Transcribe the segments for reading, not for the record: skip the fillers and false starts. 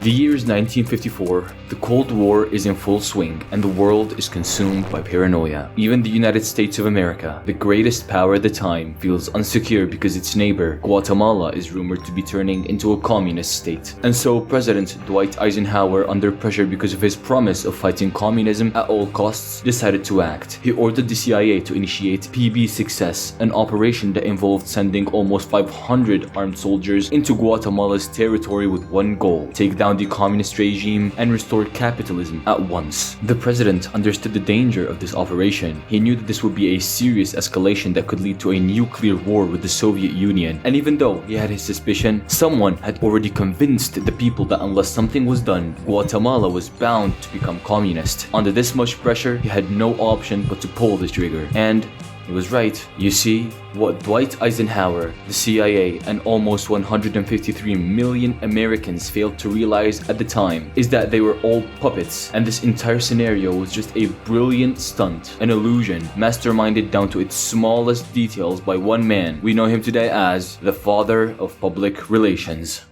The year is 1954, the Cold War is in full swing, and the world is consumed by paranoia. Even the United States of America, the greatest power at the time, feels insecure because its neighbor, Guatemala, is rumored to be turning into a communist state. And so President Dwight Eisenhower, under pressure because of his promise of fighting communism at all costs, decided to act. He ordered the CIA to initiate PB Success, an operation that involved sending almost 500 armed soldiers into Guatemala's territory with one goal: take down the communist regime and restore capitalism at once. The president understood the danger of this operation. He knew that this would be a serious escalation that could lead to a nuclear war with the Soviet Union. And even though he had his suspicion, someone had already convinced the people that unless something was done, Guatemala was bound to become communist. Under this much pressure, he had no option but to pull the trigger. And he was right. You see, what Dwight Eisenhower, the CIA, and almost 153 million Americans failed to realize at the time is that they were all puppets, and this entire scenario was just a brilliant stunt, an illusion, masterminded down to its smallest details by one man. We know him today as the father of public relations.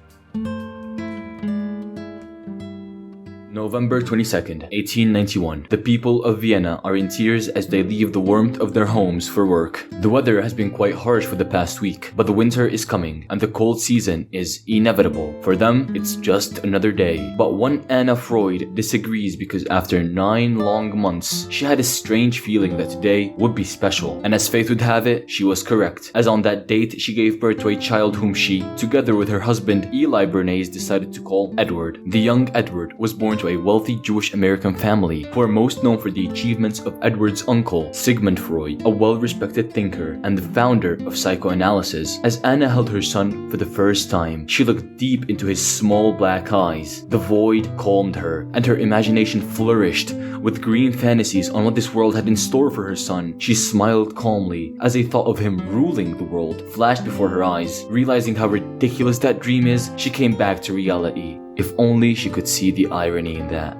November 22nd, 1891. The people of Vienna are in tears as they leave the warmth of their homes for work. The weather has been quite harsh for the past week, but the winter is coming and the cold season is inevitable. For them, it's just another day. But one Anna Freud disagrees because after 9 long months, she had a strange feeling that today would be special. And as fate would have it, she was correct, as on that date she gave birth to a child whom she, together with her husband Eli Bernays, decided to call Edward. The young Edward was born to a wealthy Jewish American family who are most known for the achievements of Edward's uncle, Sigmund Freud, a well-respected thinker and the founder of psychoanalysis. As Anna held her son for the first time, she looked deep into his small black eyes. The void calmed her, and her imagination flourished with green fantasies on what this world had in store for her son. She smiled calmly as a thought of him ruling the world flashed before her eyes. Realizing how ridiculous that dream is, she came back to reality. If only she could see the irony in that.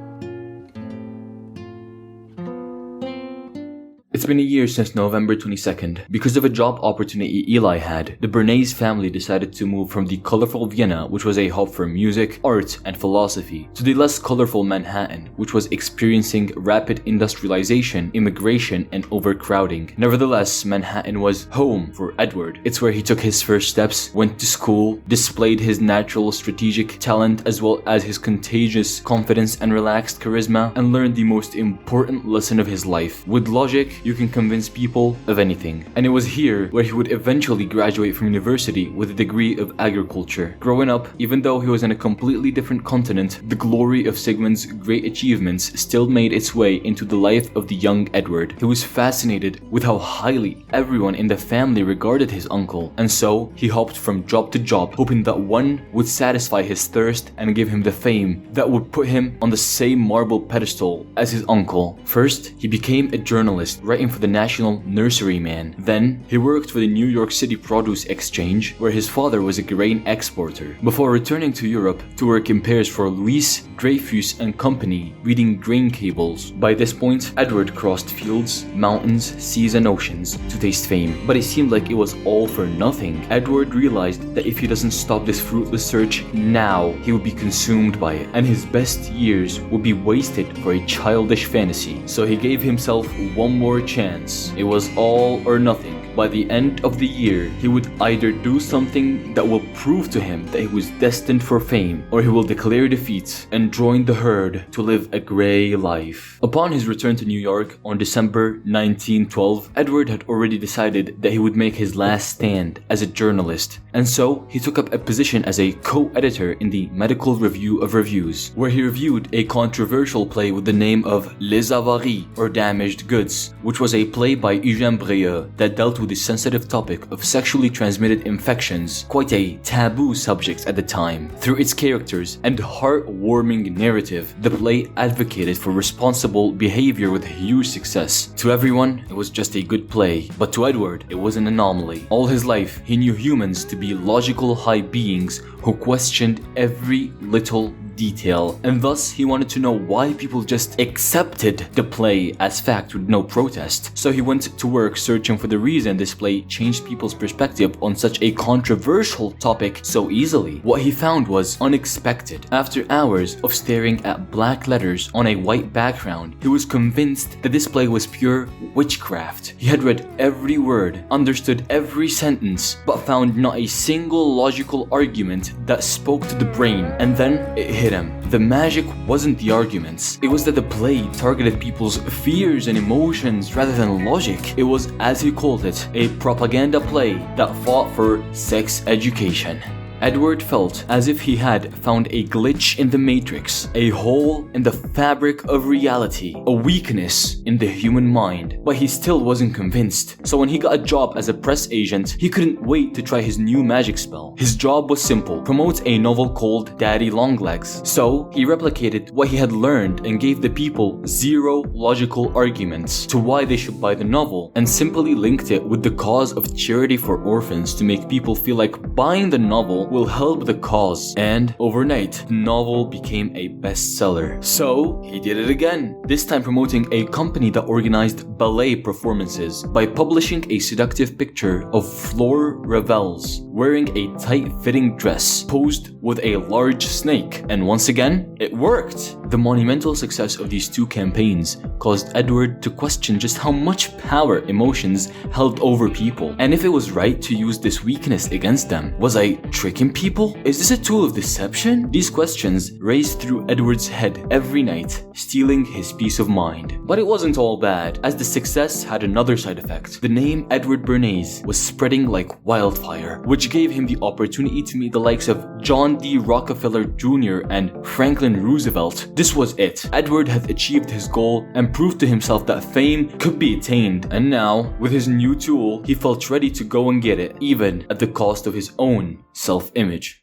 It's been a year since November 22nd. Because of a job opportunity Eli had, the Bernays family decided to move from the colorful Vienna, which was a hub for music, art, and philosophy, to the less colorful Manhattan, which was experiencing rapid industrialization, immigration, and overcrowding. Nevertheless, Manhattan was home for Edward. It's where he took his first steps, went to school, displayed his natural strategic talent as well as his contagious confidence and relaxed charisma, and learned the most important lesson of his life. With logic, you can convince people of anything. And it was here where he would eventually graduate from university with a degree of agriculture. Growing up, even though he was in a completely different continent, the glory of Sigmund's great achievements still made its way into the life of the young Edward. He was fascinated with how highly everyone in the family regarded his uncle, and so he hopped from job to job, hoping that one would satisfy his thirst and give him the fame that would put him on the same marble pedestal as his uncle. First, he became a journalist, writing for the National Nurseryman. Then, he worked for the New York City Produce Exchange, where his father was a grain exporter, before returning to Europe to work in Paris for Louis Dreyfus and Company, reading grain cables. By this point, Edward crossed fields, mountains, seas, and oceans to taste fame, but it seemed like it was all for nothing. Edward realized that if he doesn't stop this fruitless search now, he would be consumed by it, and his best years would be wasted for a childish fantasy. So he gave himself one more chance. It was all or nothing. By the end of the year, he would either do something that will prove to him that he was destined for fame, or he will declare defeat and join the herd to live a grey life. Upon his return to New York on December 1912, Edward had already decided that he would make his last stand as a journalist, and so he took up a position as a co-editor in the Medical Review of Reviews, where he reviewed a controversial play with the name of Les Avaries, or Damaged Goods, which was a play by Eugène Brieux that dealt with the sensitive topic of sexually transmitted infections, quite a taboo subject at the time. Through its characters and heartwarming narrative, the play advocated for responsible behavior with huge success. To everyone, it was just a good play, but to Edward, it was an anomaly. All his life, he knew humans to be logical high beings who questioned every little detail, and thus he wanted to know why people just accepted the play as fact with no protest. So he went to work searching for the reason this play changed people's perspective on such a controversial topic so easily. What he found was unexpected. After hours of staring at black letters on a white background, he was convinced that this play was pure witchcraft. He had read every word, understood every sentence, but found not a single logical argument that spoke to the brain. And then it hit him. The magic wasn't the arguments. It was that the play targeted people's fears and emotions rather than logic. It was, as he called it, a propaganda play that fought for sex education. Edward felt as if he had found a glitch in the matrix, a hole in the fabric of reality, a weakness in the human mind, but he still wasn't convinced. So when he got a job as a press agent, he couldn't wait to try his new magic spell. His job was simple: promote a novel called Daddy Longlegs. So he replicated what he had learned and gave the people zero logical arguments to why they should buy the novel, and simply linked it with the cause of charity for orphans to make people feel like buying the novel will help the cause. And overnight, the novel became a bestseller. So he did it again, this time promoting a company that organized ballet performances by publishing a seductive picture of Fleur Revels wearing a tight-fitting dress posed with a large snake. And once again, it worked. The monumental success of these two campaigns caused Edward to question just how much power emotions held over people, and if it was right to use this weakness against them. Was I tricking people? Is this a tool of deception? These questions raced through Edward's head every night, stealing his peace of mind. But it wasn't all bad, as the success had another side effect. The name Edward Bernays was spreading like wildfire, which gave him the opportunity to meet the likes of John D. Rockefeller Jr. and Franklin Roosevelt. This was it. Edward had achieved his goal and proved to himself that fame could be attained. And now, with his new tool, he felt ready to go and get it, even at the cost of his own self-image.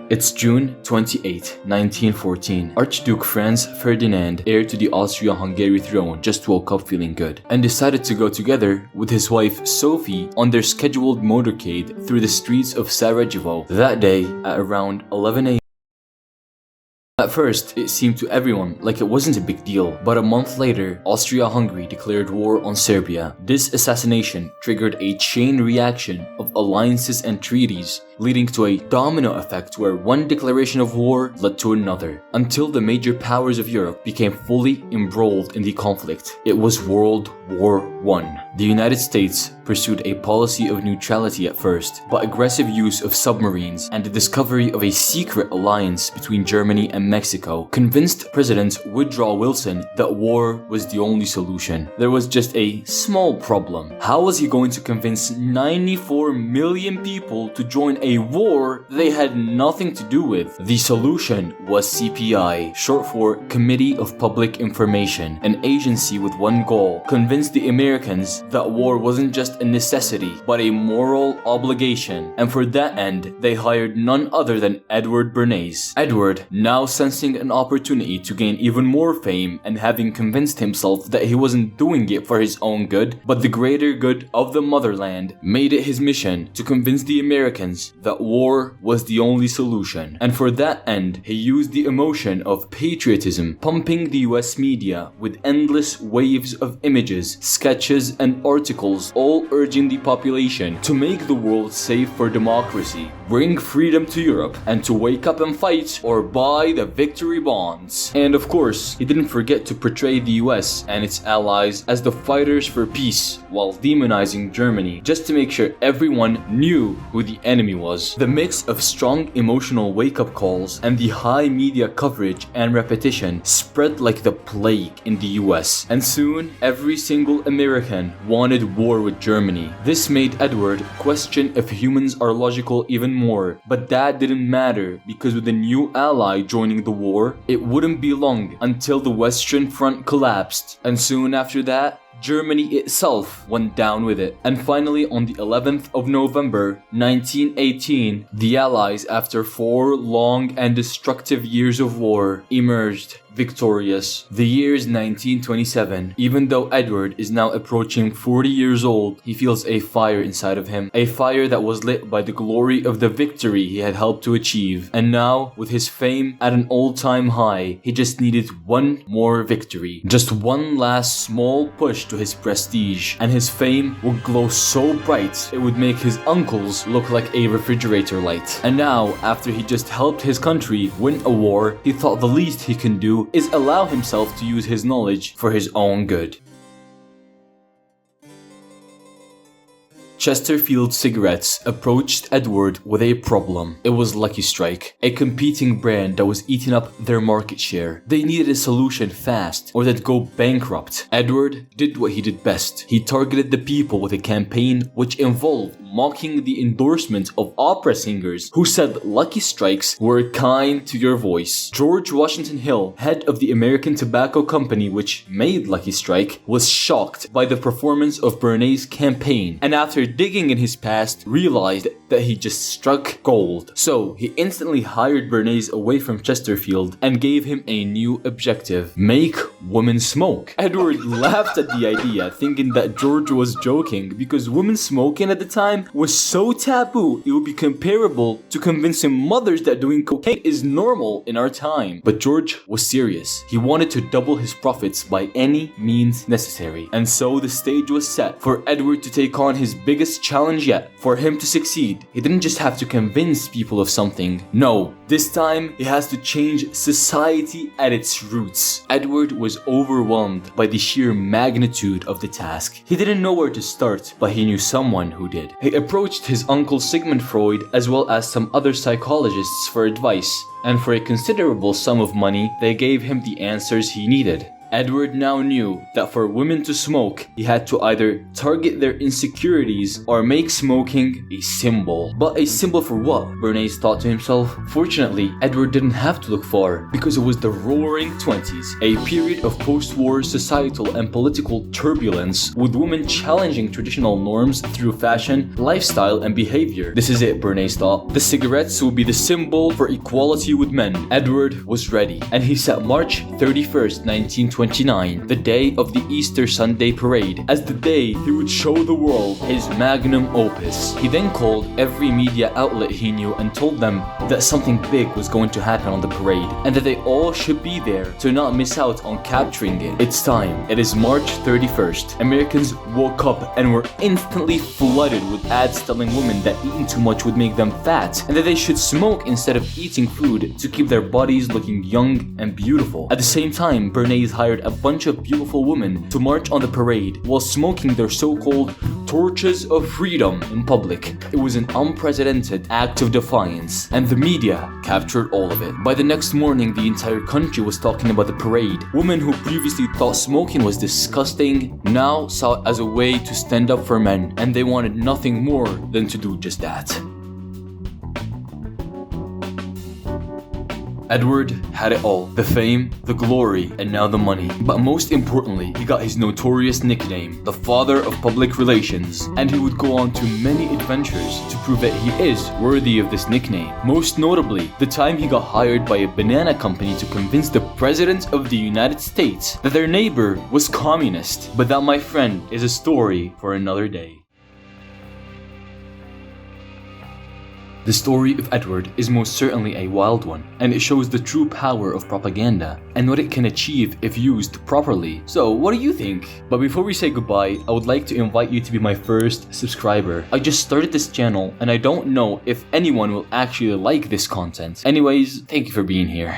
It's June 28, 1914. Archduke Franz Ferdinand, heir to the Austria-Hungary throne, just woke up feeling good and decided to go together with his wife Sophie on their scheduled motorcade through the streets of Sarajevo. That day, at around 11 a.m. At first, it seemed to everyone like it wasn't a big deal, but a month later, Austria-Hungary declared war on Serbia. This assassination triggered a chain reaction of alliances and treaties, leading to a domino effect where one declaration of war led to another, until the major powers of Europe became fully embroiled in the conflict. It was World War I. The United States pursued a policy of neutrality at first, but aggressive use of submarines and the discovery of a secret alliance between Germany and Mexico convinced President Woodrow Wilson that war was the only solution. There was just a small problem. How was he going to convince 94 million people to join a war they had nothing to do with? The solution was CPI, short for Committee of Public Information, an agency with one goal: convince the Americans that war wasn't just a necessity, but a moral obligation. And for that end, they hired none other than Edward Bernays. Edward, now sensing an opportunity to gain even more fame and having convinced himself that he wasn't doing it for his own good, but the greater good of the motherland, made it his mission to convince the Americans that war was the only solution. And for that end, he used the emotion of patriotism, pumping the US media with endless waves of images, sketches, and articles, all urging the population to make the world safe for democracy, bring freedom to Europe, and to wake up and fight or buy the victory bonds. And of course, he didn't forget to portray the US and its allies as the fighters for peace while demonizing Germany, just to make sure everyone knew who the enemy was. The mix of strong emotional wake-up calls and the high media coverage and repetition spread like the plague in the US, and soon every single American wanted war with Germany. This made Edward question if humans are logical even more, but that didn't matter, because with a new ally joining the war, it wouldn't be long until the Western Front collapsed, and soon after that, Germany itself went down with it. And finally, on the 11th of November 1918, the Allies, after 4 long and destructive years of war, emerged victorious. The year's 1927. Even though Edward is now approaching 40 years old, he feels a fire inside of him. A fire that was lit by the glory of the victory he had helped to achieve. And now, with his fame at an all-time high, he just needed one more victory. Just one last small push to his prestige. And his fame would glow so bright, it would make his uncles look like a refrigerator light. And now, after he just helped his country win a war, he thought the least he can do is allow himself to use his knowledge for his own good. Chesterfield Cigarettes approached Edward with a problem. It was Lucky Strike, a competing brand that was eating up their market share. They needed a solution fast, or they'd go bankrupt. Edward did what he did best. He targeted the people with a campaign which involved mocking the endorsement of opera singers who said Lucky Strikes were kind to your voice. George Washington Hill, head of the American Tobacco Company which made Lucky Strike, was shocked by the performance of Bernays' campaign, and after digging in his past, realized that he just struck gold. So he instantly hired Bernays away from Chesterfield and gave him a new objective: make women smoke. Edward laughed at the idea, thinking that George was joking because women smoking at the time was so taboo it would be comparable to convincing mothers that doing cocaine is normal in our time. But George was serious. He wanted to double his profits by any means necessary. And so the stage was set for Edward to take on his biggest challenge yet. For him to succeed, he didn't just have to convince people of something. No, this time he has to change society at its roots. Edward was overwhelmed by the sheer magnitude of the task. He didn't know where to start, but he knew someone who did. He approached his uncle Sigmund Freud as well as some other psychologists for advice, and for a considerable sum of money, they gave him the answers he needed. Edward now knew that for women to smoke, he had to either target their insecurities or make smoking a symbol. But a symbol for what? Bernays thought to himself. Fortunately, Edward didn't have to look far, because it was the Roaring 20s, a period of post-war societal and political turbulence, with women challenging traditional norms through fashion, lifestyle, and behavior. This is it, Bernays thought. The cigarettes would be the symbol for equality with men. Edward was ready, and he set March 31st, 1929, the day of the Easter Sunday parade, as the day he would show the world his magnum opus. He then called every media outlet he knew and told them that something big was going to happen on the parade, and that they all should be there to not miss out on capturing it. It's time. It is March 31st. Americans woke up and were instantly flooded with ads telling women that eating too much would make them fat, and that they should smoke instead of eating food to keep their bodies looking young and beautiful. At the same time, Bernays hired a bunch of beautiful women to march on the parade while smoking their so-called torches of freedom in public. It was an unprecedented act of defiance, and the media captured all of it. By the next morning, the entire country was talking about the parade. Women who previously thought smoking was disgusting now saw it as a way to stand up for men, and they wanted nothing more than to do just that. Edward had it all: the fame, the glory, and now the money. But most importantly, he got his notorious nickname, the father of public relations, and he would go on to many adventures to prove that he is worthy of this nickname. Most notably, the time he got hired by a banana company to convince the President of the United States that their neighbor was communist. But that, my friend, is a story for another day. The story of Edward is most certainly a wild one, and it shows the true power of propaganda and what it can achieve if used properly. So, what do you think? But before we say goodbye, I would like to invite you to be my first subscriber. I just started this channel and I don't know if anyone will actually like this content. Anyways, thank you for being here.